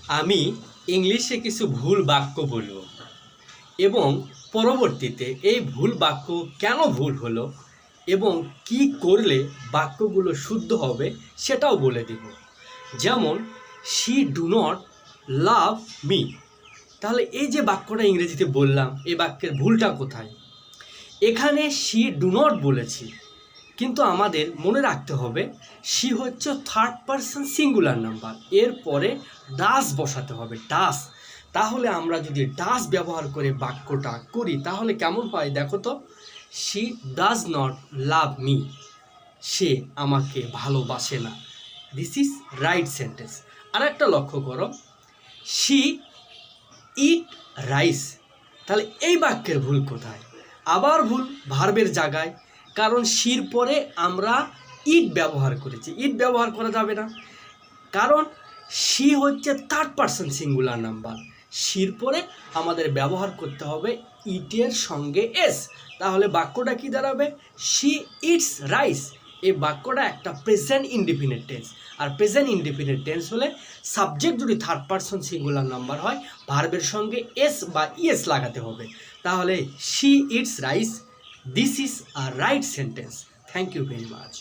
আমি ইংলিশে কিছু ভুল বাক্য বলবো এবং পরবর্তীতে এই ভুল বাক্য কেন ভুল হলো এবং কি করলে বাক্যগুলো শুদ্ধ হবে সেটাও বলে দেব। যেমন she do not love me. তাহলে এই যে বাক্যটা ইংরেজিতে বললাম, এই বাক্যের ভুলটা কোথায়? এখানে শি ডু নট বলেছি, কিন্তু আমাদের মনে রাখতে হবে শি হচ্ছে থার্ড পারসন সিঙ্গুলার নাম্বার, এরপরে ডাস বসাতে হবে, ডাস। তাহলে আমরা যদি ডাস ব্যবহার করে বাক্যটা করি তাহলে কেমন হয় দেখো তো। She does not love me, সে আমাকে ভালোবাসে না। This is right sentence. আর একটা লক্ষ্য করো, শি ইট রাইস। তাহলে এই বাক্যের ভুল কোথায়? আবার ভুল ভার্বের জায়গায়, কারণ শির পরে আমরা ইট ব্যবহার করেছি। ইট ব্যবহার করা যাবে না, কারণ শি হচ্ছে থার্ড পারসন সিঙ্গুলার নাম্বার। শির পরে আমাদের ব্যবহার করতে হবে ইটের সঙ্গে এস। তাহলে বাক্যটা কি দাঁড়াবে? She eats rice. এই বাক্যটা একটা প্রেজেন্ট ইনডিফিনিট টেন্স। আর প্রেজেন্ট ইনডিফিনিট টেন্স হলে সাবজেক্ট যদি থার্ড পারসন সিঙ্গুলার নাম্বার হয়, ভার্বের সঙ্গে এস বা ইএস লাগাতে হবে। তাহলে she eats rice, this is a right sentence. Thank you very much.